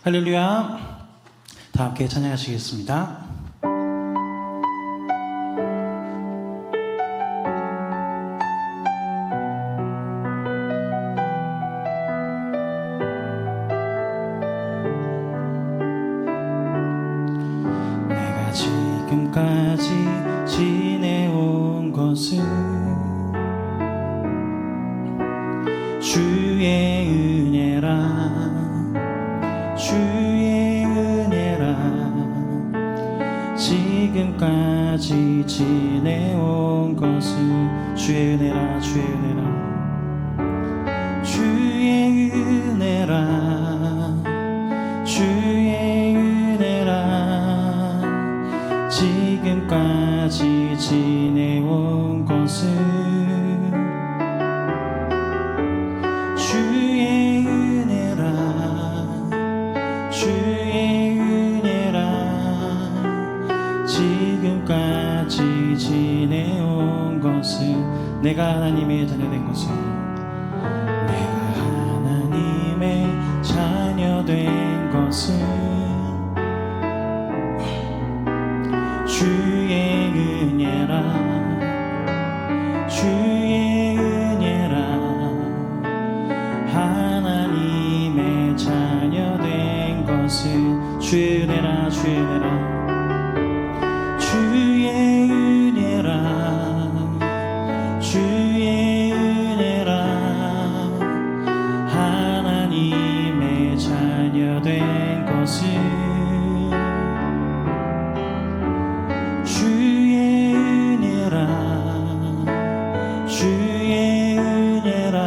할렐루야. 다 함께 찬양하시겠습니다. 내가 지금까지 지내온 것은 주의 은혜라, 주의 은혜라. 지금까지 지내온 것은 주의 은혜라, 주의 은혜라, 주의 은혜라, 주의 은혜라. 지금까지 지내온 것은 주의 은혜라, 주의 은혜라. 지금까지 지내온 것은 내가 하나님의 자녀된 것은 내가 하나님의 자녀된 것은 주의 은혜라, 주의 은혜라. 하나님의 자녀된 것은 주의 은혜라, 주의 은혜라, 주의 은혜라, 주의 은혜라. 하나님의 자녀된 것은 주의 은혜라, 주의 은혜라.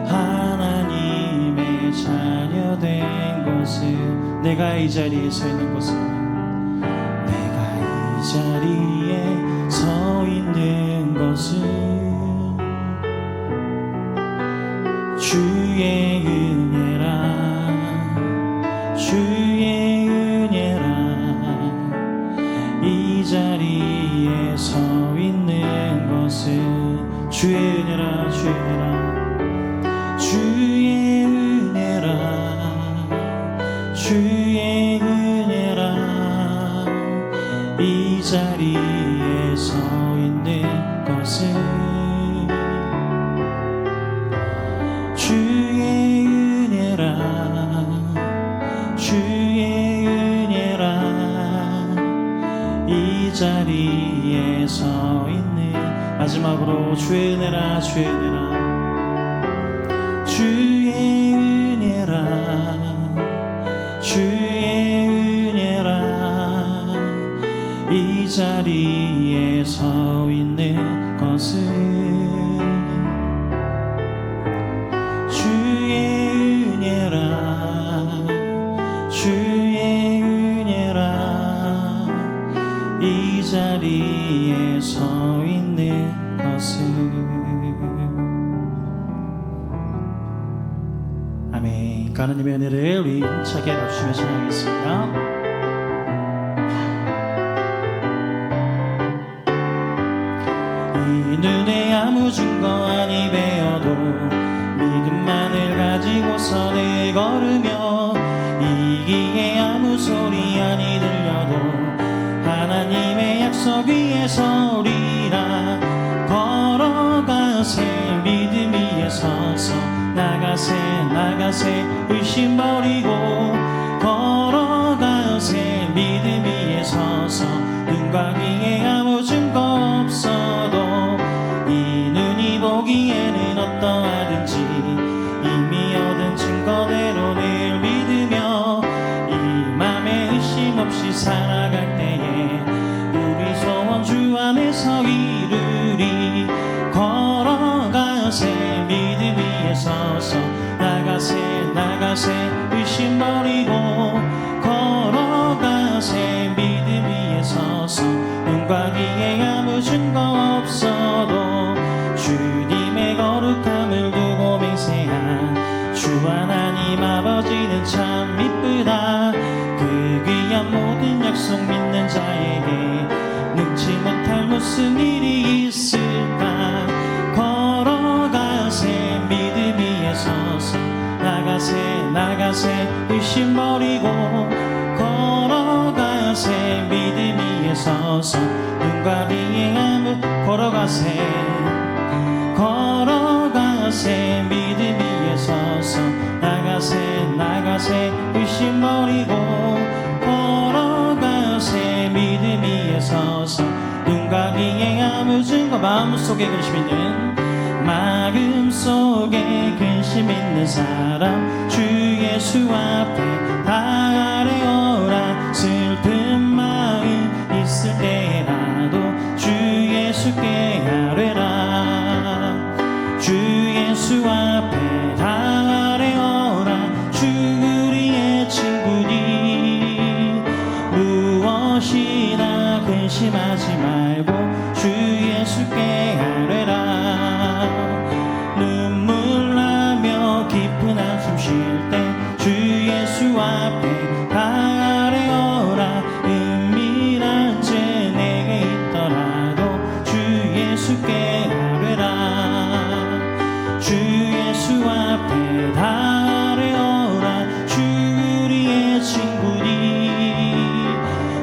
하나님의 자녀된 것은 내가 이 자리에 서 있는 것은 이 자리에 서 있는 것은 주의 은혜라, 주의 은혜라. 이 자리에 서 있는 것은 주의 은혜라, 주의 은혜라, 주의 은혜라, 주의 은혜라. 이 자리에 서 있는 것은 주의 은혜라, 주의 은혜라. 이 자리에 서 있는 마지막으로 주의 은혜라, 주의 은혜라, 주의 은혜라, 주의 은혜라. 이 자리에 서 있는 것은 주의 은혜라, 주의 은혜라. 이 자리에 서 있는 것은 아멘. 하나님의 은혜를 우리 힘차게 박수며 찬양하겠습니다. 이 눈에 아무 증거 아니 배어도 믿음만을 가지고서 늘 걸으며 이기에 아무 소리 아니 들려도 하나님의 약속 위에서 우리라 걸어가세. 믿음 위에 서서 나가세, 나가세. 의심 버리고 걸어가세. 믿음 위에 서서 눈과 귀에 아무 증거 없어도 이 눈이 보기에는 어떠하든지 이미 얻은 증거대로 늘 믿으며 이 맘에 의심 없이 살아갈 때에 우리 소원 주 안에서 이루리. 걸어가세. 믿음 위에 서서 나가세, 나가세. 의심 버리고 걸어가세. 믿음 위에 서서 눈과 귀에 아무 증거 없어도 주님의 거룩함을 두고 맹세한 주 하나님 아버지는 참 이쁘다. 그 귀한 모든 약속 믿는 자에게 능치 못할 무슨 일이 있을까. 걸어가세. 믿음 위에 서서 나가세, 나가세. 걸어가세 의심 버리고 걸어가세 믿음 위에 서서 눈과 비의 암을 걸어가세 걸어가세 믿음 위에 서서 나가세 의심 버리고 걸어가세 믿음 위에 서서 눈과 귀의 아무증거 마음속에 근심 있는 사람 주 예수 앞에 다 아뢰어라 슬픈 마음 있을 때라도 주 예수께 아뢰라 주 예수 앞에 다 아뢰어라 주 우리의 친구니 무엇이나 근심하지 말고 주 예수께 아뢰라 눈물 나며 깊은 한숨 쉴 때 주 예수 앞에 다 아뢰어라 은밀한 죄 내게 있더라도 주 예수께 아뢰라 주 예수 앞에 다 아뢰어라 주 우리의 친구니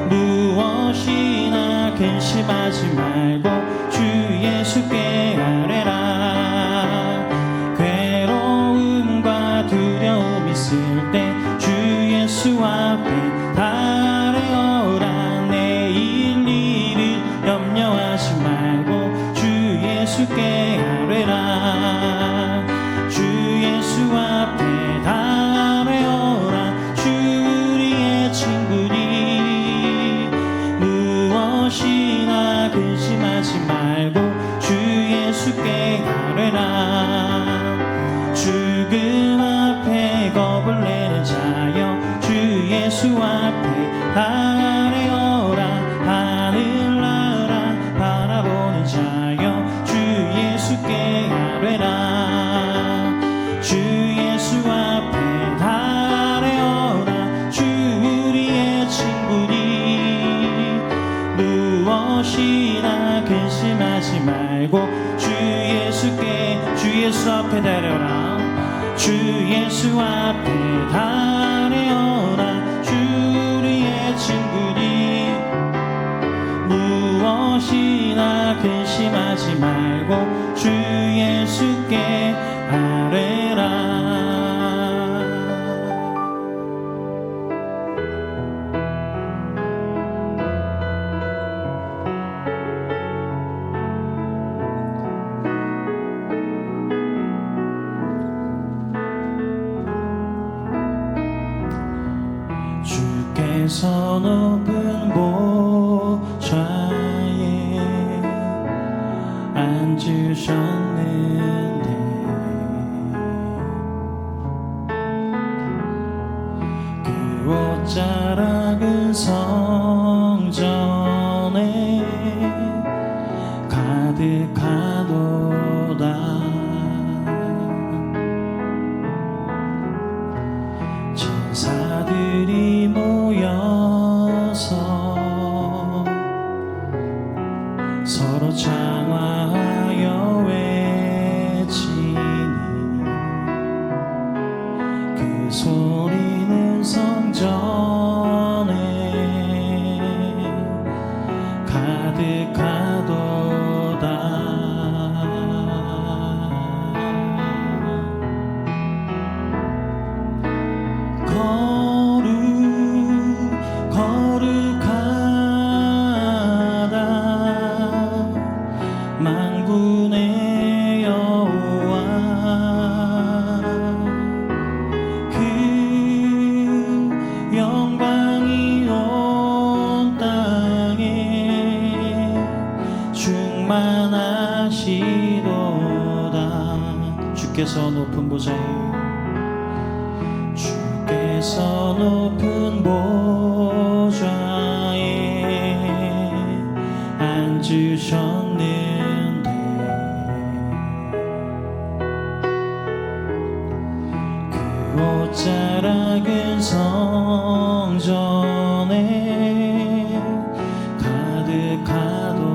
무엇이나 근심하지 말고 주 예수께 아뢰라 괴로움과 두려움 있을 때 주 예수 앞에 다 아뢰어라 내일 일을 염려하지 말고 주 예수께 아뢰라 주 예수 앞에 다 아뢰어라 주 우리의 친구니 무엇이나 근심하지 말고 주 예수께 아뢰라 죽음 앞에 겁을 내는 자여 주 예수 앞에 다 아뢰어라 하늘나라 바라보는 자여 주 예수께 아뢰라 주 예수 앞에 다 아뢰어라 주 우리의 친구니 무엇이나 근심하지 말고 주 예수께 주 예수 앞에 다 아뢰어라 주 예수 앞에 다 아뢰어라 주 우리의 친구니 무엇이나 근심하지 말고 주 예수께 아뢰라 주께서 높은 보좌에 앉으셨는데 그 옷자락은 성전에 가득하도다 천사들이 모여서 서로 장화하여 외치니 그 소리는 성전에 가득하도다 만군의 여호와 그 영광이 온 땅에 충만하시도다 주께서 높은 보좌에 주께서 높은 보좌에 앉으셨네 옷자락은 성전에 가득하도다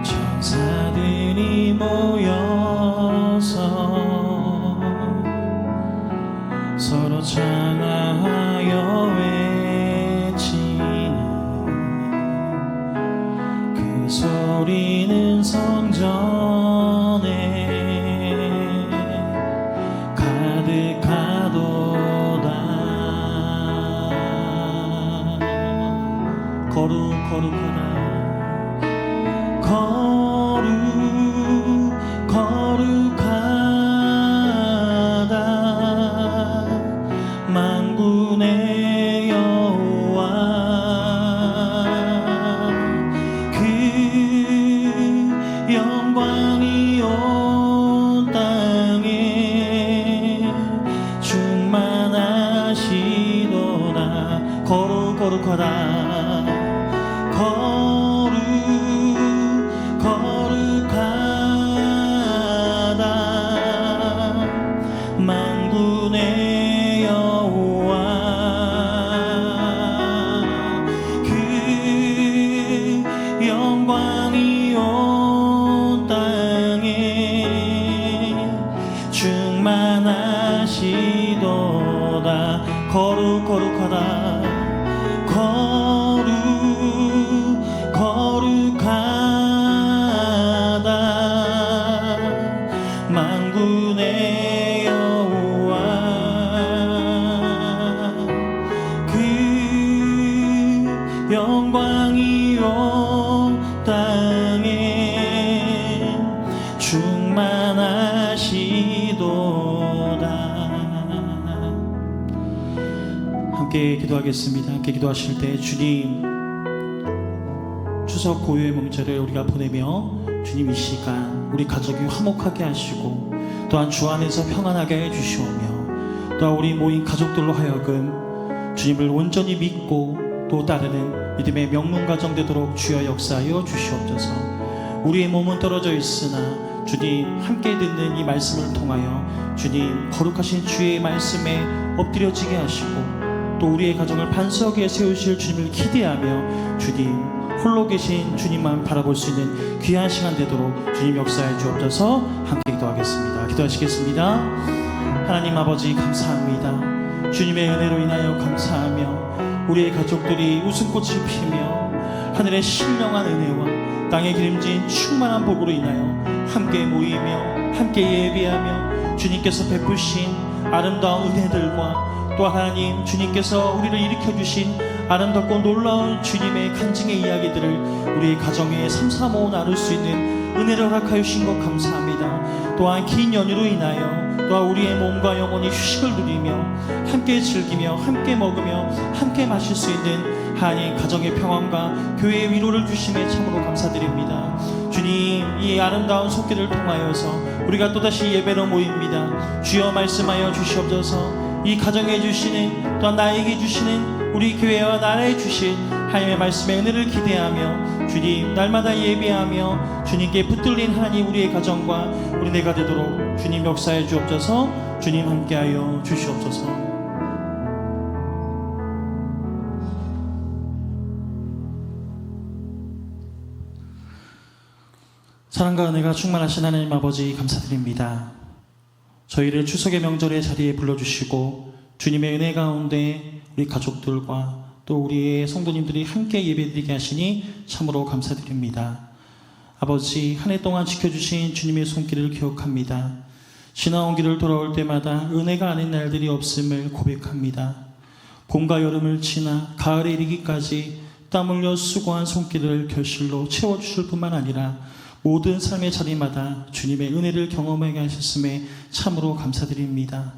천사들이 모여 만군의 여호와 그 영광이 온 땅에 충만하시도다. 거룩하다. 만군의 여호와 그 영광이 온 땅에 충만하시도다. 거룩하다. 거룩하다. 만군의 영광이 온 땅에 충만하시도다. 함께 기도하겠습니다. 함께 기도하실 때 주님, 추석 고유의 명절을 우리가 보내며 주님 이 시간 우리 가족이 화목하게 하시고 또한 주 안에서 평안하게 해주시오며 또한 우리 모인 가족들로 하여금 주님을 온전히 믿고 또 따르는 믿음의 명문가정 되도록 주여 역사하여 주시옵소서. 우리의 몸은 떨어져 있으나 주님 함께 듣는 이 말씀을 통하여 주님 거룩하신 주의 말씀에 엎드려지게 하시고 또 우리의 가정을 반석 위에 세우실 주님을 기대하며 주님 홀로 계신 주님만 바라볼 수 있는 귀한 시간 되도록 주님 역사해 주옵소서. 함께 기도하겠습니다. 기도하시겠습니다. 하나님 아버지 감사합니다. 주님의 은혜로 인하여 감사하며 우리의 가족들이 웃음꽃을 피며 하늘의 신령한 은혜와 땅에 기름진 충만한 복으로 인하여 함께 모이며 함께 예배하며 주님께서 베푸신 아름다운 은혜들과 또 하나님 주님께서 우리를 일으켜주신 아름답고 놀라운 주님의 간증의 이야기들을 우리의 가정에 삼삼오오 나눌 수 있는 은혜를 허락하여 주신 것 감사합니다. 또한 긴 연휴로 인하여 또한 우리의 몸과 영혼이 휴식을 누리며 함께 즐기며 함께 먹으며 함께 마실 수 있는 하나님 가정의 평안과 교회의 위로를 주심에 참으로 감사드립니다. 주님 이 아름다운 손길을 통하여서 우리가 또다시 예배로 모입니다. 주여 말씀하여 주시옵소서. 이 가정에 주시는 또한 나에게 주시는 우리 교회와 나라에 주신 하나님의 말씀의 은혜를 기대하며 주님 날마다 예배하며 주님께 붙들린 하나님 우리의 가정과 우리 내가 되도록 주님 역사해 주옵소서. 주님 함께하여 주시옵소서. 사랑과 은혜가 충만하신 하나님 아버지 감사드립니다. 저희를 추석의 명절의 자리에 불러주시고 주님의 은혜 가운데 우리 가족들과 또 우리의 성도님들이 함께 예배드리게 하시니 참으로 감사드립니다. 아버지 한 해 동안 지켜주신 주님의 손길을 기억합니다. 지나온 길을 돌아올 때마다 은혜가 아닌 날들이 없음을 고백합니다. 봄과 여름을 지나 가을에 이르기까지 땀 흘려 수고한 손길을 결실로 채워주실 뿐만 아니라 모든 삶의 자리마다 주님의 은혜를 경험하게 하셨음에 참으로 감사드립니다.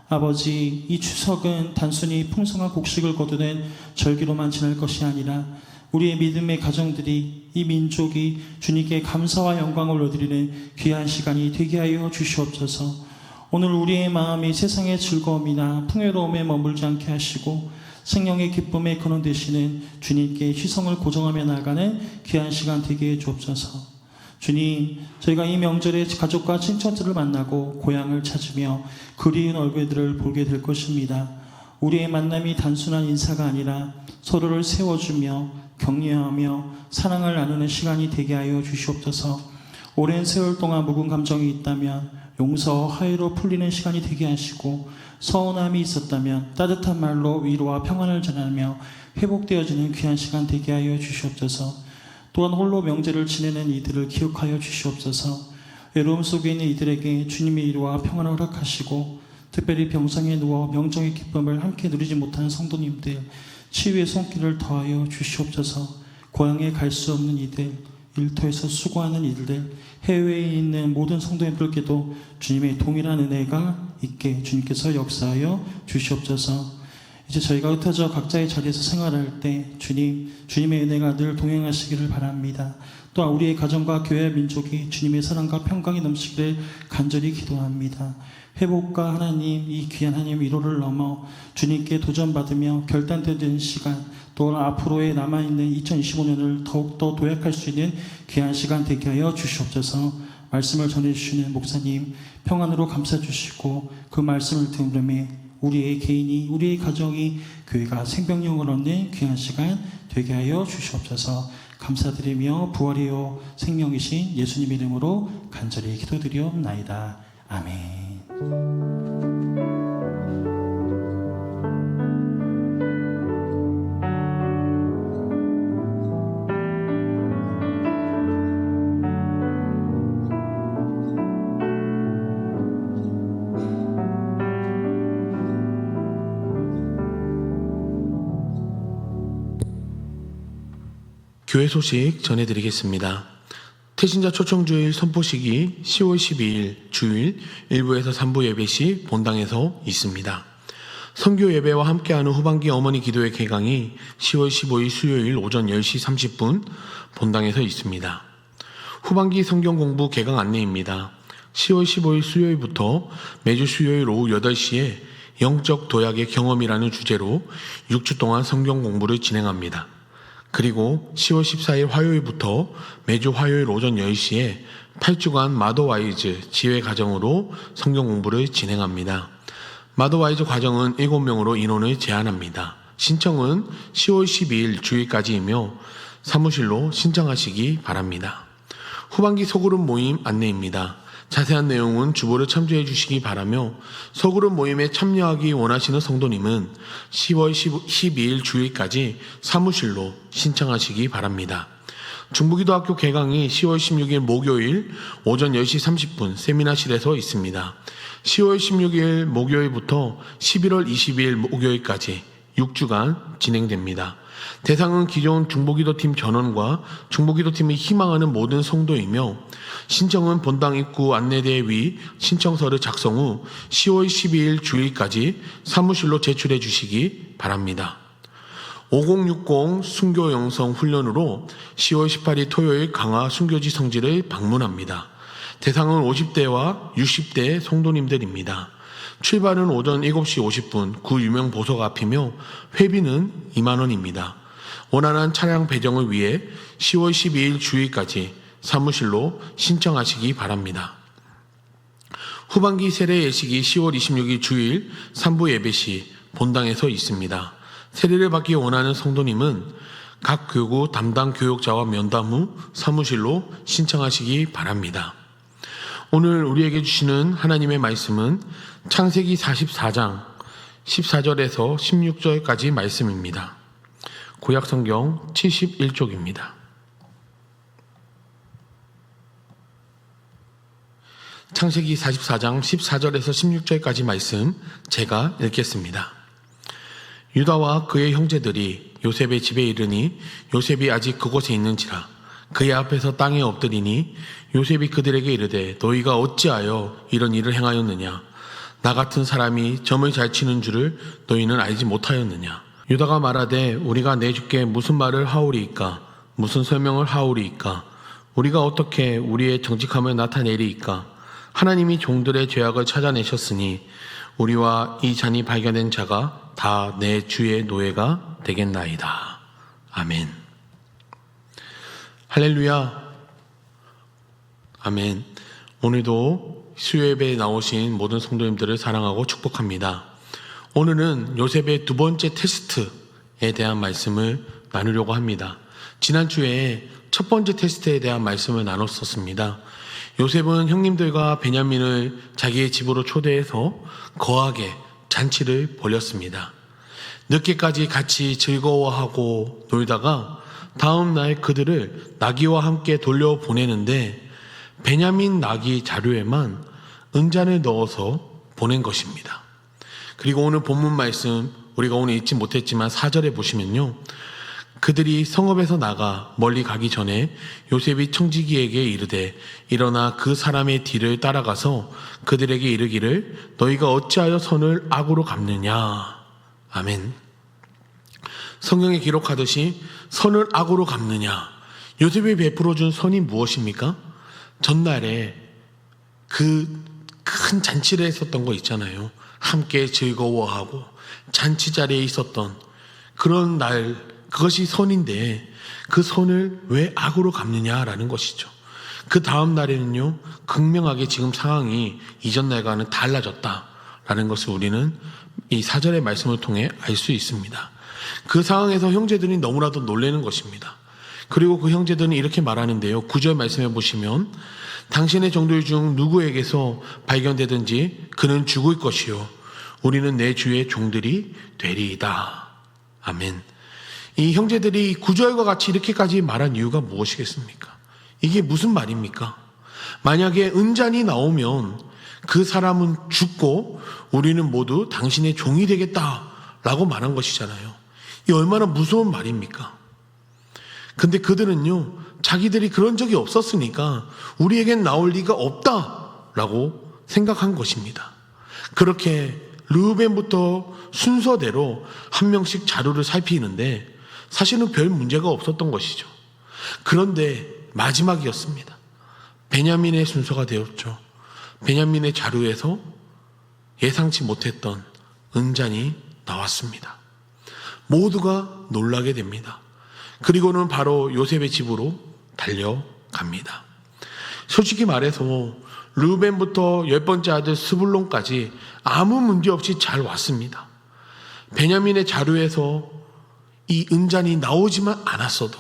아버지 이 추석은 단순히 풍성한 곡식을 거두는 절기로만 지날 것이 아니라 우리의 믿음의 가정들이 이 민족이 주님께 감사와 영광을 올려드리는 귀한 시간이 되게 하여 주시옵소서. 오늘 우리의 마음이 세상의 즐거움이나 풍요로움에 머물지 않게 하시고 생명의 기쁨에 근원 되시는 주님께 희성을 고정하며 나가는 귀한 시간 되게 해 주옵소서. 주님, 저희가 이 명절에 가족과 친척들을 만나고 고향을 찾으며 그리운 얼굴들을 보게 될 것입니다. 우리의 만남이 단순한 인사가 아니라 서로를 세워주며 격려하며 사랑을 나누는 시간이 되게 하여 주시옵소서. 오랜 세월 동안 묵은 감정이 있다면 용서와 화해로 풀리는 시간이 되게 하시고 서운함이 있었다면 따뜻한 말로 위로와 평안을 전하며 회복되어지는 귀한 시간 되게 하여 주시옵소서. 또한 홀로 명절을 지내는 이들을 기억하여 주시옵소서. 외로움 속에 있는 이들에게 주님의 위로와 평안을 허락하시고 특별히 병상에 누워 명정의 기쁨을 함께 누리지 못하는 성도님들 치유의 손길을 더하여 주시옵소서. 고향에 갈 수 없는 이들, 일터에서 수고하는 이들, 해외에 있는 모든 성도님들께도 주님의 동일한 은혜가 있게 주님께서 역사하여 주시옵소서. 이제 저희가 흩어져 각자의 자리에서 생활할 때 주님의 은혜가 늘 동행하시기를 바랍니다. 또한 우리의 가정과 교회 민족이 주님의 사랑과 평강이 넘치기를 간절히 기도합니다. 회복과 하나님, 이 귀한 하나님 위로를 넘어 주님께 도전받으며 결단되는 시간, 또 앞으로의 남아있는 2025년을 더욱더 도약할 수 있는 귀한 시간 되게 하여 주시옵소서. 말씀을 전해주시는 목사님 평안으로 감싸주시고 그 말씀을 들으며 우리의 개인이, 우리의 가정이, 교회가 생명력을 얻는 귀한 시간 되게 하여 주시옵소서. 감사드리며 부활이요 생명이신 예수님 이름으로 간절히 기도드리옵나이다. 아멘. 교회 소식 전해드리겠습니다. 태신자 초청주일 선포식이 10월 12일 주일 1부에서 3부 예배 시 본당에서 있습니다. 선교 예배와 함께하는 후반기 어머니 기도회 개강이 10월 15일 수요일 오전 10시 30분 본당에서 있습니다. 후반기 성경 공부 개강 안내입니다. 10월 15일 수요일부터 매주 수요일 오후 8시에 영적 도약의 경험이라는 주제로 6주 동안 성경 공부를 진행합니다. 그리고 10월 14일 화요일부터 매주 화요일 오전 10시에 8주간 마더와이즈 지회 과정으로 성경 공부를 진행합니다. 마더와이즈 과정은 7명으로 인원을 제한합니다. 신청은 10월 12일 주일까지이며 사무실로 신청하시기 바랍니다. 후반기 소그룹 모임 안내입니다. 자세한 내용은 주보를 참조해 주시기 바라며 소그룹 모임에 참여하기 원하시는 성도님은 10월 12일 주일까지 사무실로 신청하시기 바랍니다. 중부기도학교 개강이 10월 16일 목요일 오전 10시 30분 세미나실에서 있습니다. 10월 16일 목요일부터 11월 22일 목요일까지 6주간 진행됩니다. 대상은 기존 중보기도팀 전원과 중보기도팀이 희망하는 모든 성도이며 신청은 본당 입구 안내대 위 신청서를 작성 후 10월 12일 주일까지 사무실로 제출해 주시기 바랍니다. 5060 순교 영성 훈련으로 10월 18일 토요일 강화 순교지 성지를 방문합니다. 대상은 50대와 60대 성도님들입니다. 출발은 오전 7시 50분 구 유명 보석 앞이며 회비는 2만 원입니다. 원활한 차량 배정을 위해 10월 12일 주일까지 사무실로 신청하시기 바랍니다. 후반기 세례 예식이 10월 26일 주일 3부 예배 시 본당에서 있습니다. 세례를 받기 원하는 성도님은 각 교구 담당 교육자와 면담 후 사무실로 신청하시기 바랍니다. 오늘 우리에게 주시는 하나님의 말씀은 창세기 44장 14절에서 16절까지 말씀입니다. 구약성경 71쪽입니다. 창세기 44장 14절에서 16절까지 말씀 제가 읽겠습니다. 유다와 그의 형제들이 요셉의 집에 이르니 요셉이 아직 그곳에 있는지라 그의 앞에서 땅에 엎드리니 요셉이 그들에게 이르되 너희가 어찌하여 이런 일을 행하였느냐 나 같은 사람이 점을 잘 치는 줄을 너희는 알지 못하였느냐 유다가 말하되 우리가 내 주께 무슨 말을 하오리이까 무슨 설명을 하오리이까 우리가 어떻게 우리의 정직함을 나타내리이까 하나님이 종들의 죄악을 찾아내셨으니 우리와 이 잔이 발견된 자가 다 내 주의 노예가 되겠나이다. 아멘. 할렐루야. 아멘. 오늘도 수요예배에 나오신 모든 성도님들을 사랑하고 축복합니다. 오늘은 요셉의 두 번째 테스트에 대한 말씀을 나누려고 합니다. 지난주에 첫 번째 테스트에 대한 말씀을 나눴었습니다. 요셉은 형님들과 베냐민을 자기의 집으로 초대해서 거하게 잔치를 벌였습니다. 늦게까지 같이 즐거워하고 놀다가 다음 날 그들을 나귀와 함께 돌려보내는데 베냐민 나귀 자료에만 은잔을 넣어서 보낸 것입니다. 그리고 오늘 본문 말씀 우리가 오늘 읽지 못했지만 4절에 보시면요. 그들이 성읍에서 나가 멀리 가기 전에 요셉이 청지기에게 이르되 일어나 그 사람의 뒤를 따라가서 그들에게 이르기를 너희가 어찌하여 선을 악으로 갚느냐. 아멘. 성경에 기록하듯이 선을 악으로 갚느냐. 요셉이 베풀어준 선이 무엇입니까? 전날에 그 큰 잔치를 했었던 거 있잖아요. 함께 즐거워하고 잔치 자리에 있었던 그런 날, 그것이 선인데 그 선을 왜 악으로 갚느냐라는 것이죠. 그 다음 날에는요, 극명하게 지금 상황이 이전 날과는 달라졌다라는 것을 우리는 이 사절의 말씀을 통해 알 수 있습니다. 그 상황에서 형제들이 너무나도 놀라는 것입니다. 그리고 그 형제들은 이렇게 말하는데요. 9절 말씀해 보시면 당신의 종들 중 누구에게서 발견되든지 그는 죽을 것이요 우리는 내 주의 종들이 되리이다. 아멘. 이 형제들이 9절과 같이 이렇게까지 말한 이유가 무엇이겠습니까? 이게 무슨 말입니까? 만약에 은잔이 나오면 그 사람은 죽고 우리는 모두 당신의 종이 되겠다라고 말한 것이잖아요. 이 얼마나 무서운 말입니까? 근데 그들은요, 자기들이 그런 적이 없었으니까 우리에겐 나올 리가 없다라고 생각한 것입니다. 그렇게 르우벤부터 순서대로 한 명씩 자루를 살피는데 사실은 별 문제가 없었던 것이죠. 그런데 마지막이었습니다. 베냐민의 순서가 되었죠. 베냐민의 자루에서 예상치 못했던 은잔이 나왔습니다. 모두가 놀라게 됩니다. 그리고는 바로 요셉의 집으로 달려갑니다. 솔직히 말해서 르우벤부터 10번째 아들 스불론까지 아무 문제 없이 잘 왔습니다. 베냐민의 자루에서 이 은잔이 나오지만 않았어도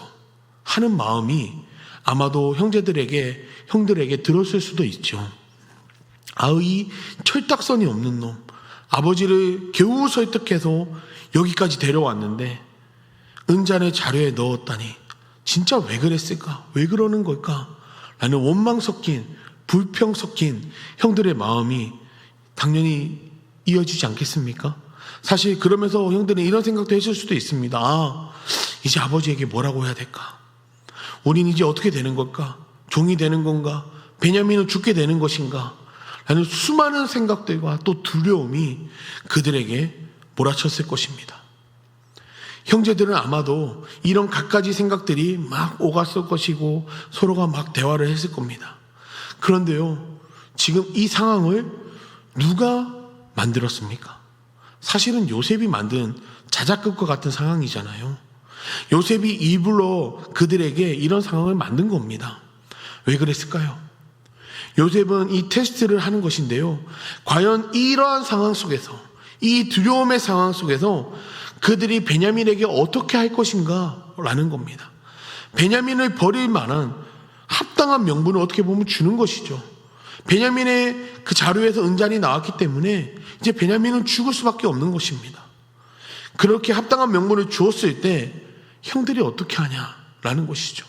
하는 마음이 아마도 형들에게 들었을 수도 있죠. 이 철딱선이 없는 놈, 아버지를 겨우 설득해서 여기까지 데려왔는데 은잔을 자루에 넣었다니 진짜 왜 그랬을까? 왜 그러는 걸까? 라는 원망 섞인, 불평 섞인 형들의 마음이 당연히 이어지지 않겠습니까? 사실 그러면서 형들은 이런 생각도 했을 수도 있습니다. 이제 아버지에게 뭐라고 해야 될까? 우린 이제 어떻게 되는 걸까? 종이 되는 건가? 베냐민은 죽게 되는 것인가? 라는 수많은 생각들과 또 두려움이 그들에게 몰아쳤을 것입니다. 형제들은 아마도 이런 갖가지 생각들이 막 오갔을 것이고 서로가 막 대화를 했을 겁니다. 그런데요, 지금 이 상황을 누가 만들었습니까? 사실은 요셉이 만든 자작극과 같은 상황이잖아요. 요셉이 일부러 그들에게 이런 상황을 만든 겁니다. 왜 그랬을까요? 요셉은 이 테스트를 하는 것인데요. 과연 이러한 상황 속에서, 이 두려움의 상황 속에서 그들이 베냐민에게 어떻게 할 것인가 라는 겁니다. 베냐민을 버릴 만한 합당한 명분을 어떻게 보면 주는 것이죠. 베냐민의 그 자루에서 은잔이 나왔기 때문에 이제 베냐민은 죽을 수밖에 없는 것입니다. 그렇게 합당한 명분을 주었을 때 형들이 어떻게 하냐라는 것이죠.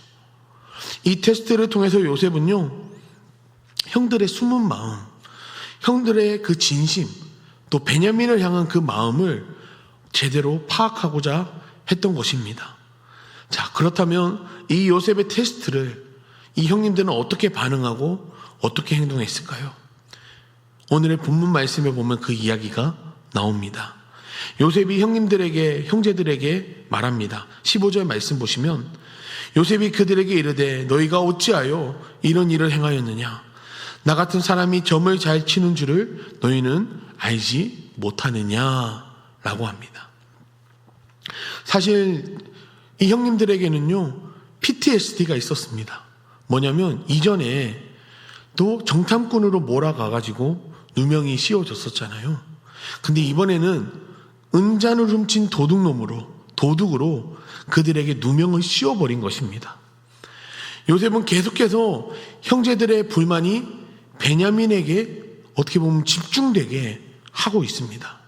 이 테스트를 통해서 요셉은요, 형들의 숨은 마음, 형들의 그 진심, 또 베냐민을 향한 그 마음을 제대로 파악하고자 했던 것입니다. 자, 그렇다면 이 요셉의 테스트를 이 형님들은 어떻게 반응하고 어떻게 행동했을까요? 오늘의 본문 말씀에 보면 그 이야기가 나옵니다. 요셉이 형제들에게 말합니다. 15절 말씀 보시면 요셉이 그들에게 이르되 너희가 어찌하여 이런 일을 행하였느냐? 나 같은 사람이 점을 잘 치는 줄을 너희는 알지 못하느냐? 라고 합니다. 사실 이 형님들에게는요, PTSD가 있었습니다. 뭐냐면 이전에 또 정탐꾼으로 몰아가가지고 누명이 씌워졌었잖아요. 근데 이번에는 은잔을 훔친 도둑으로 그들에게 누명을 씌워버린 것입니다. 요셉은 계속해서 형제들의 불만이 베냐민에게 어떻게 보면 집중되게 하고 있습니다.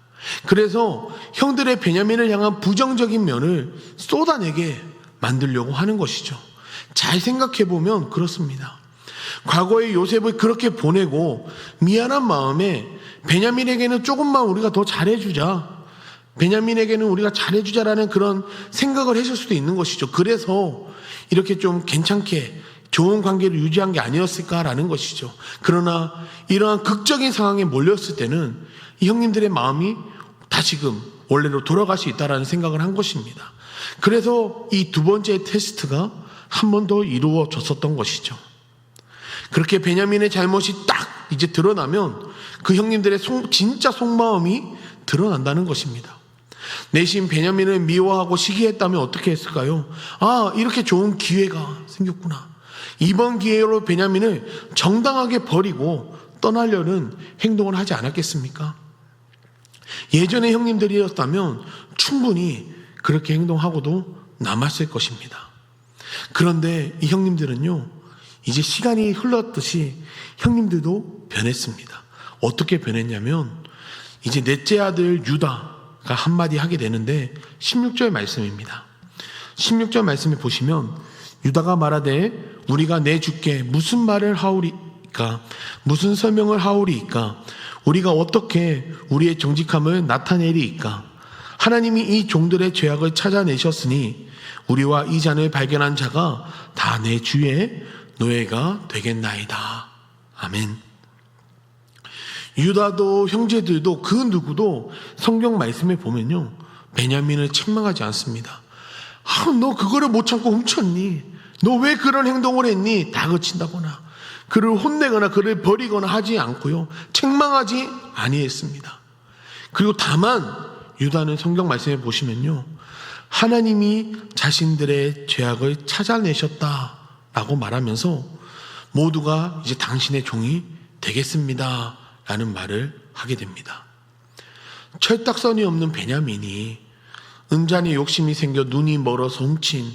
그래서 형들의 베냐민을 향한 부정적인 면을 쏟아내게 만들려고 하는 것이죠. 잘 생각해보면 그렇습니다. 과거에 요셉을 그렇게 보내고 미안한 마음에 베냐민에게는 조금만 우리가 더 잘해주자, 베냐민에게는 우리가 잘해주자라는 그런 생각을 했을 수도 있는 것이죠. 그래서 이렇게 좀 괜찮게 좋은 관계를 유지한 게 아니었을까라는 것이죠. 그러나 이러한 극적인 상황에 몰렸을 때는 이 형님들의 마음이 다시금 원래로 돌아갈 수 있다라는 생각을 한 것입니다. 그래서 이 두 번째 테스트가 한 번 더 이루어졌었던 것이죠. 그렇게 베냐민의 잘못이 딱 이제 드러나면 그 형님들의 진짜 속마음이 드러난다는 것입니다. 내심 베냐민을 미워하고 시기했다면 어떻게 했을까요? 아, 이렇게 좋은 기회가 생겼구나. 이번 기회로 베냐민을 정당하게 버리고 떠나려는 행동을 하지 않았겠습니까? 예전의 형님들이었다면 충분히 그렇게 행동하고도 남았을 것입니다. 그런데 이 형님들은요, 이제 시간이 흘렀듯이 형님들도 변했습니다. 어떻게 변했냐면 이제 넷째 아들 유다가 한마디 하게 되는데 16절 말씀입니다. 16절 말씀을 보시면 유다가 말하되 우리가 내 주께 무슨 말을 하오리까? 무슨 설명을 하오리까? 우리가 어떻게 우리의 정직함을 나타내리까? 하나님이 이 종들의 죄악을 찾아내셨으니 우리와 이 잔을 발견한 자가 다 내 주의 노예가 되겠나이다. 아멘. 유다도 형제들도 그 누구도 성경 말씀에 보면요, 베냐민을 책망하지 않습니다. 아, 너 그거를 못 참고 훔쳤니? 너 왜 그런 행동을 했니? 다그친다거나 그를 혼내거나 그를 버리거나 하지 않고요, 책망하지 아니했습니다. 그리고 다만 유다는 성경 말씀에 보시면요, 하나님이 자신들의 죄악을 찾아내셨다라고 말하면서 모두가 이제 당신의 종이 되겠습니다 라는 말을 하게 됩니다. 철딱선이 없는 베냐민이 은잔에 욕심이 생겨 눈이 멀어서 훔친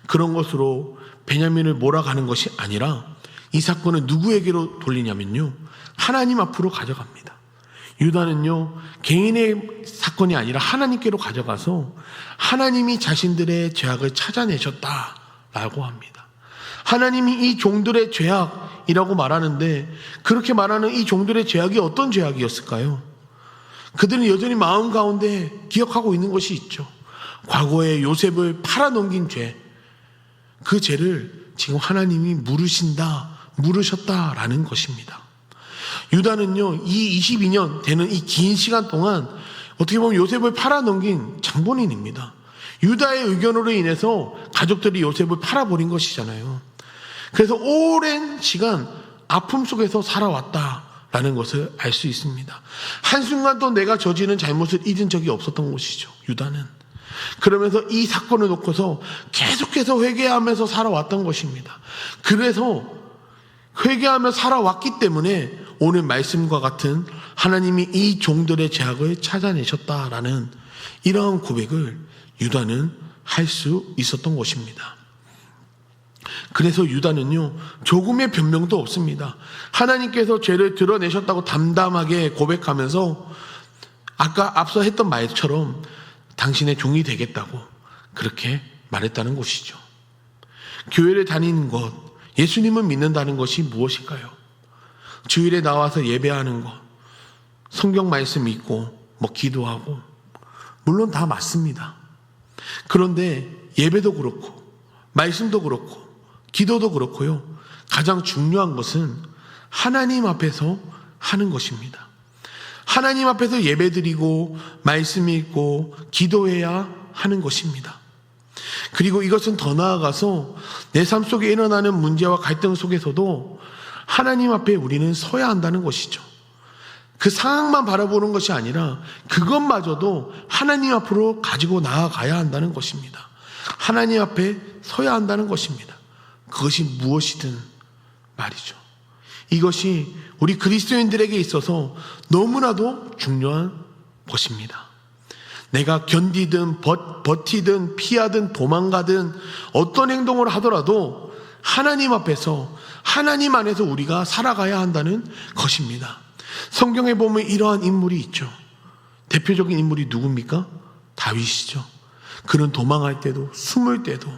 그런 것으로 베냐민을 몰아가는 것이 아니라 이 사건을 누구에게로 돌리냐면요, 하나님 앞으로 가져갑니다. 유다는요, 개인의 사건이 아니라 하나님께로 가져가서 하나님이 자신들의 죄악을 찾아내셨다라고 합니다. 하나님이 이 종들의 죄악이라고 말하는데 그렇게 말하는 이 종들의 죄악이 어떤 죄악이었을까요? 그들은 여전히 마음 가운데 기억하고 있는 것이 있죠. 과거에 요셉을 팔아넘긴 죄, 그 죄를 지금 하나님이 물으셨다라는 것입니다. 유다는요, 이 22년 되는 이 긴 시간 동안 어떻게 보면 요셉을 팔아넘긴 장본인입니다. 유다의 의견으로 인해서 가족들이 요셉을 팔아버린 것이잖아요. 그래서 오랜 시간 아픔 속에서 살아왔다라는 것을 알 수 있습니다. 한순간도 내가 저지른 잘못을 잊은 적이 없었던 것이죠, 유다는. 그러면서 이 사건을 놓고서 계속해서 회개하면서 살아왔던 것입니다. 그래서 회개하며 살아왔기 때문에 오늘 말씀과 같은 하나님이 이 종들의 죄악을 찾아내셨다라는 이러한 고백을 유다는 할 수 있었던 것입니다. 그래서 유다는요, 조금의 변명도 없습니다. 하나님께서 죄를 드러내셨다고 담담하게 고백하면서 아까 앞서 했던 말처럼 당신의 종이 되겠다고 그렇게 말했다는 것이죠. 교회를 다니는 것, 예수님을 믿는다는 것이 무엇일까요? 주일에 나와서 예배하는 것, 성경 말씀 읽고 기도하고, 물론 다 맞습니다. 그런데 예배도 그렇고 말씀도 그렇고 기도도 그렇고요, 가장 중요한 것은 하나님 앞에서 하는 것입니다. 하나님 앞에서 예배드리고 말씀 읽고 기도해야 하는 것입니다. 그리고 이것은 더 나아가서 내 삶 속에 일어나는 문제와 갈등 속에서도 하나님 앞에 우리는 서야 한다는 것이죠. 그 상황만 바라보는 것이 아니라 그것마저도 하나님 앞으로 가지고 나아가야 한다는 것입니다. 하나님 앞에 서야 한다는 것입니다. 그것이 무엇이든 말이죠. 이것이 우리 그리스도인들에게 있어서 너무나도 중요한 것입니다. 내가 견디든 버티든 피하든 도망가든 어떤 행동을 하더라도 하나님 앞에서, 하나님 안에서 우리가 살아가야 한다는 것입니다. 성경에 보면 이러한 인물이 있죠. 대표적인 인물이 누굽니까? 다윗이죠. 그는 도망할 때도 숨을 때도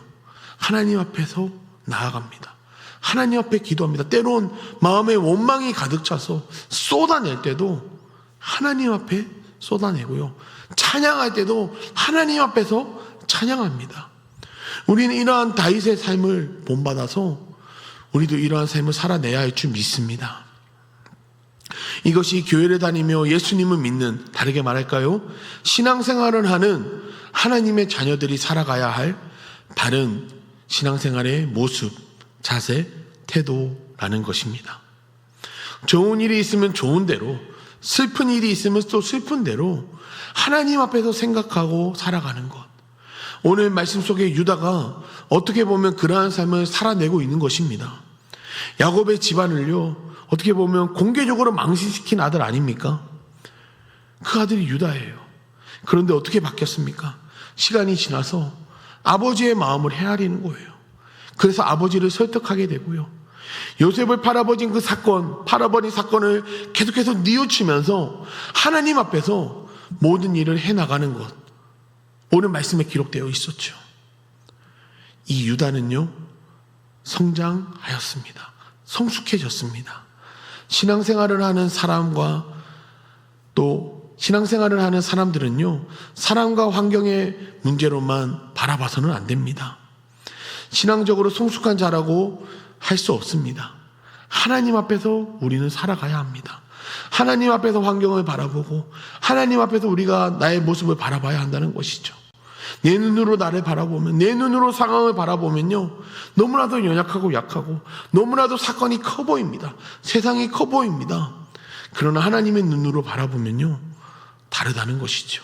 하나님 앞에서 나아갑니다. 하나님 앞에 기도합니다. 때론 마음에 원망이 가득 차서 쏟아낼 때도 하나님 앞에 쏟아내고요, 찬양할 때도 하나님 앞에서 찬양합니다. 우리는 이러한 다윗의 삶을 본받아서 우리도 이러한 삶을 살아내야 할 줄 믿습니다. 이것이 교회를 다니며 예수님을 믿는, 다르게 말할까요? 신앙생활을 하는 하나님의 자녀들이 살아가야 할 바른 신앙생활의 모습, 자세, 태도라는 것입니다. 좋은 일이 있으면 좋은 대로, 슬픈 일이 있으면 또 슬픈 대로 하나님 앞에서 생각하고 살아가는 것. 오늘 말씀 속에 유다가 어떻게 보면 그러한 삶을 살아내고 있는 것입니다. 야곱의 집안을요, 어떻게 보면 공개적으로 망신시킨 아들 아닙니까? 그 아들이 유다예요. 그런데 어떻게 바뀌었습니까? 시간이 지나서 아버지의 마음을 헤아리는 거예요. 그래서 아버지를 설득하게 되고요. 요셉을 팔아버린 그 사건, 팔아버린 사건을 계속해서 뉘우치면서 하나님 앞에서 모든 일을 해나가는 것. 오늘 말씀에 기록되어 있었죠. 이 유다는요, 성장하였습니다. 성숙해졌습니다. 신앙생활을 하는 사람과 또 신앙생활을 하는 사람들은요, 사람과 환경의 문제로만 바라봐서는 안 됩니다. 신앙적으로 성숙한 자라고 할 수 없습니다. 하나님 앞에서 우리는 살아가야 합니다. 하나님 앞에서 환경을 바라보고 하나님 앞에서 우리가 나의 모습을 바라봐야 한다는 것이죠. 내 눈으로 나를 바라보면, 내 눈으로 상황을 바라보면요, 너무나도 연약하고 약하고 너무나도 사건이 커 보입니다. 세상이 커 보입니다. 그러나 하나님의 눈으로 바라보면요, 다르다는 것이죠.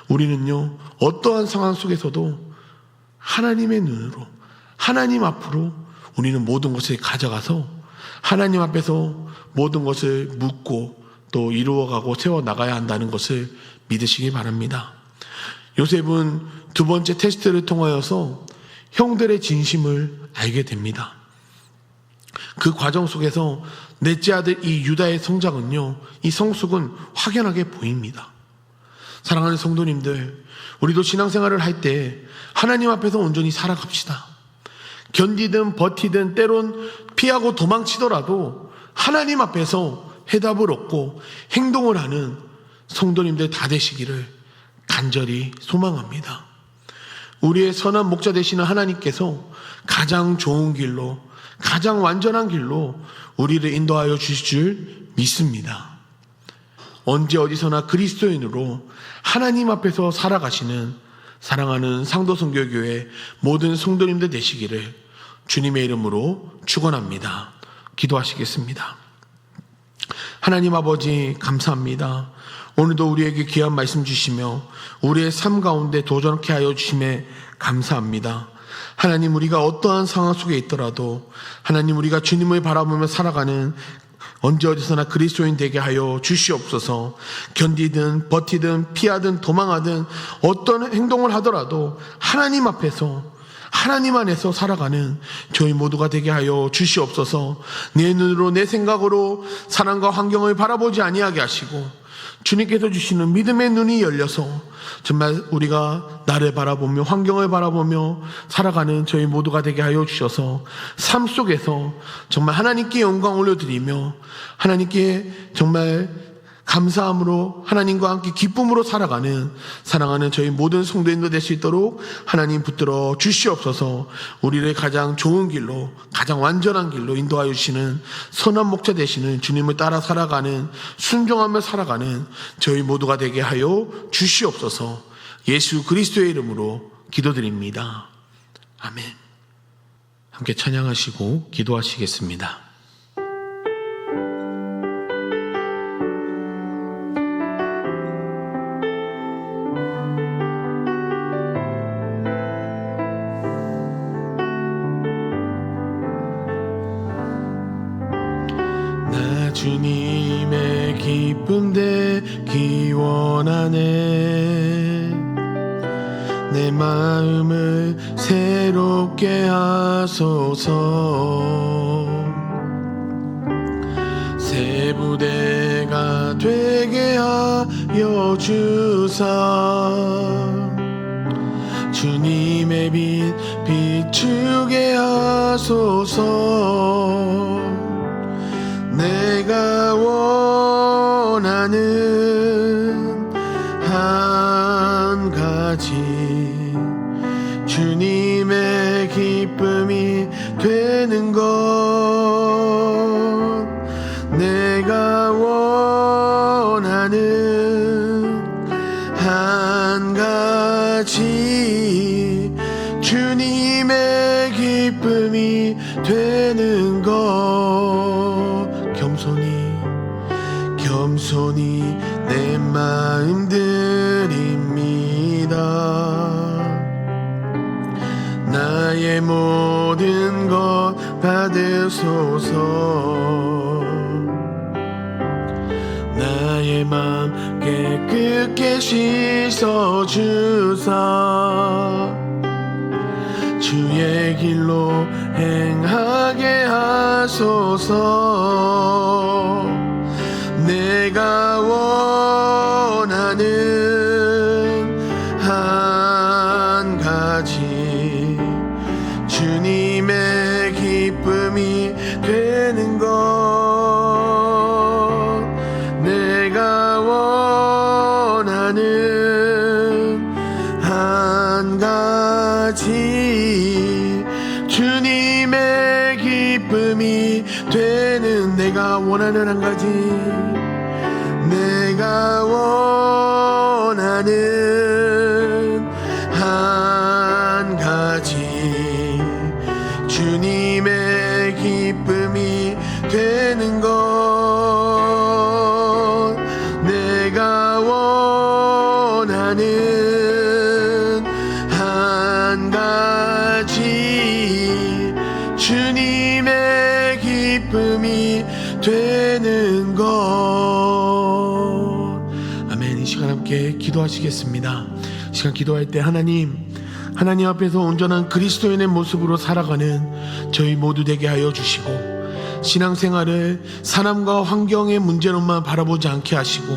우리는요, 어떠한 상황 속에서도 하나님의 눈으로, 하나님 앞으로 우리는 모든 것을 가져가서 하나님 앞에서 모든 것을 묻고 또 이루어가고 세워나가야 한다는 것을 믿으시기 바랍니다. 요셉은 두 번째 테스트를 통하여서 형들의 진심을 알게 됩니다. 그 과정 속에서 넷째 아들 이 유다의 성장은요, 이 성숙은 확연하게 보입니다. 사랑하는 성도님들, 우리도 신앙생활을 할 때 하나님 앞에서 온전히 살아갑시다. 견디든 버티든 때론 피하고 도망치더라도 하나님 앞에서 해답을 얻고 행동을 하는 성도님들 다 되시기를 간절히 소망합니다. 우리의 선한 목자 되시는 하나님께서 가장 좋은 길로, 가장 완전한 길로 우리를 인도하여 주실 줄 믿습니다. 언제 어디서나 그리스도인으로 하나님 앞에서 살아가시는 사랑하는 상도선교교회 모든 성도님들 되시기를 주님의 이름으로 축원합니다. 기도하시겠습니다. 하나님 아버지, 감사합니다. 오늘도 우리에게 귀한 말씀 주시며 우리의 삶 가운데 도전케 하여 주심에 감사합니다. 하나님, 우리가 어떠한 상황 속에 있더라도 하나님, 우리가 주님을 바라보며 살아가는 언제 어디서나 그리스도인 되게 하여 주시옵소서. 견디든 버티든 피하든 도망하든 어떤 행동을 하더라도 하나님 앞에서, 하나님 안에서 살아가는 저희 모두가 되게 하여 주시옵소서. 내 눈으로 내 생각으로 사람과 환경을 바라보지 아니하게 하시고 주님께서 주시는 믿음의 눈이 열려서 정말 우리가 나를 바라보며 환경을 바라보며 살아가는 저희 모두가 되게 하여 주셔서 삶 속에서 정말 하나님께 영광 올려드리며 하나님께 정말 감사함으로 하나님과 함께 기쁨으로 살아가는 사랑하는 저희 모든 성도님도 될 수 있도록 하나님 붙들어 주시옵소서. 우리를 가장 좋은 길로, 가장 완전한 길로 인도하여 주시는 선한 목자 되시는 주님을 따라 살아가는, 순종하며 살아가는 저희 모두가 되게 하여 주시옵소서. 예수 그리스도의 이름으로 기도드립니다. 아멘. 함께 찬양하시고 기도하시겠습니다. 주님의 기쁨 되기 원하네. 내 마음을 새롭게 하소서. 새 부대가 되게 하여 주사 주님의 빛 비추게 하소서. 내가 원하는 겸손히 내 마음 드립니다. 나의 모든 것 받으소서. 나의 맘 깨끗게 씻어주사 주의 길로 행하게 하소서. 내가 원하는 한 가지 주님의 기쁨이 되는 것. 내가 원하는 한 가지 주님의 기쁨이 되는. 내가 원하는 한 가지. 내가 원하는 한 가지 주님의 기쁨이 되는 것. 내가 원하는 한 가지 주님의 기쁨이 되는 것. 아멘. 이 시간 함께 기도하시겠습니다. 이 시간 기도할 때 하나님 앞에서 온전한 그리스도인의 모습으로 살아가는 저희 모두 되게 하여 주시고, 신앙생활을 사람과 환경의 문제로만 바라보지 않게 하시고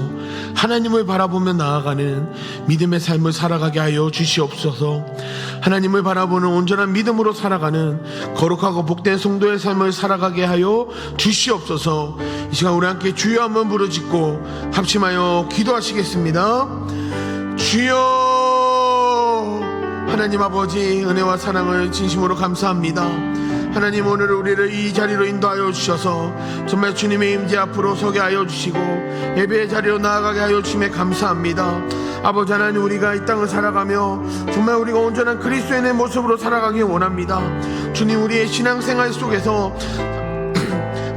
하나님을 바라보며 나아가는 믿음의 삶을 살아가게 하여 주시옵소서. 하나님을 바라보는 온전한 믿음으로 살아가는 거룩하고 복된 성도의 삶을 살아가게 하여 주시옵소서. 이 시간 우리 함께 주여 한번 부르짖고 합심하여 기도하시겠습니다. 주여. 하나님 아버지, 은혜와 사랑을 진심으로 감사합니다. 하나님, 오늘 우리를 이 자리로 인도하여 주셔서 정말 주님의 임재 앞으로 서게 하여 주시고 예배의 자리로 나아가게 하여 주심에 감사합니다. 아버지 하나님, 우리가 이 땅을 살아가며 정말 우리가 온전한 그리스도인의 모습으로 살아가기 원합니다. 주님, 우리의 신앙생활 속에서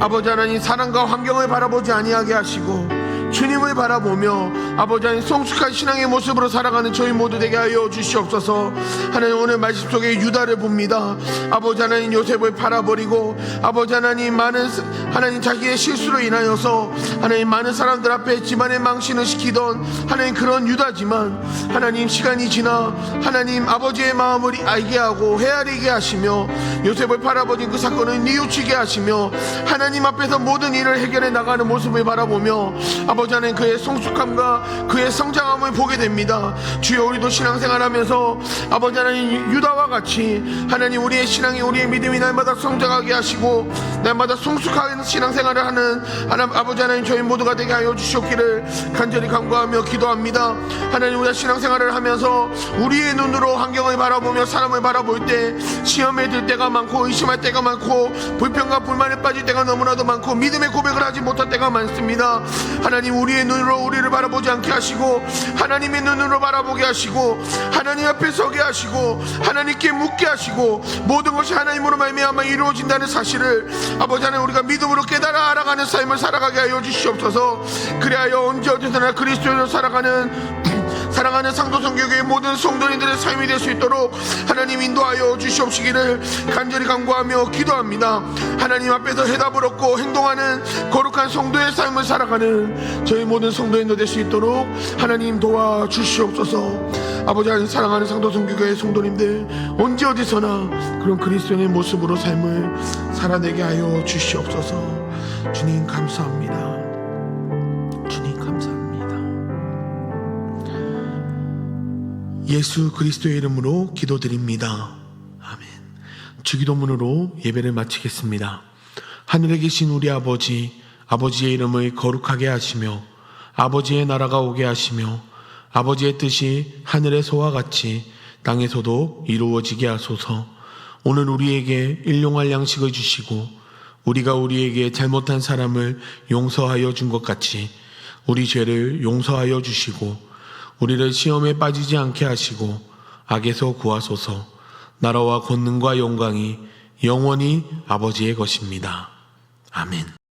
아버지 하나님, 사랑과 환경을 바라보지 아니하게 하시고 주님을 바라보며 아버지 하나님 성숙한 신앙의 모습으로 살아가는 저희 모두 되게 하여 주시옵소서. 하나님, 오늘 말씀 속에 유다를 봅니다. 아버지 하나님, 요셉을 팔아버리고 아버지 하나님, 많은 하나님 자기의 실수로 인하여서 하나님 많은 사람들 앞에 집안의 망신을 시키던 하나님 그런 유다지만, 하나님 시간이 지나 하나님 아버지의 마음을 알게 하고 헤아리게 하시며 요셉을 팔아버린 그 사건을 뉘우치게 하시며 하나님 앞에서 모든 일을 해결해 나가는 모습을 바라보며 아버지 하나님 그의 성숙함과 그의 성장함을 보게 됩니다. 주여, 우리도 신앙생활하면서 아버지 하나님 유다와 같이 하나님 우리의 신앙이, 우리의 믿음이 날마다 성장하게 하시고 날마다 성숙한 신앙생활을 하는 하나님 아버지 하나님 저희 모두가 되게 하여 주시옵기를 간절히 간구하며 기도합니다. 하나님, 우리가 신앙생활을 하면서 우리의 눈으로 환경을 바라보며 사람을 바라볼 때 시험에 들 때가 많고 의심할 때가 많고 불평과 불만에 빠질 때가 너무나도 많고 믿음의 고백을 하지 못할 때가 많습니다. 하나님, 우리의 눈으로 우리를 바라보지 않게 하시고 하나님의 눈으로 바라보게 하시고 하나님 앞에 서게 하시고 하나님께 묻게 하시고 모든 것이 하나님으로 말미암아 이루어진다는 사실을 아버지 하나님 우리가 믿음으로 깨달아 알아가는 삶을 살아가게 하여 주시옵소서. 그리하여 언제 어디서나 그리스도인으로 사랑하는 상도성교회의 모든 성도님들의 삶이 될 수 있도록 하나님 인도하여 주시옵시기를 간절히 간구하며 기도합니다. 하나님 앞에서 해답을 얻고 행동하는 거룩한 성도의 삶을 살아가는 저희 모든 성도인도 될 수 있도록 하나님 도와주시옵소서. 아버지 하나님, 사랑하는 상도성교회의 성도님들 언제 어디서나 그런 그리스도인의 모습으로 삶을 살아내게 하여 주시옵소서. 주님 감사합니다. 주님 감사합니다. 예수 그리스도의 이름으로 기도드립니다. 아멘. 주기도문으로 예배를 마치겠습니다. 하늘에 계신 우리 아버지, 아버지의 이름을 거룩하게 하시며 아버지의 나라가 오게 하시며 아버지의 뜻이 하늘에서와 같이 땅에서도 이루어지게 하소서. 오늘 우리에게 일용할 양식을 주시고 우리가 우리에게 잘못한 사람을 용서하여 준 것 같이 우리 죄를 용서하여 주시고 우리를 시험에 빠지지 않게 하시고 악에서 구하소서. 나라와 권능과 영광이 영원히 아버지의 것입니다. 아멘.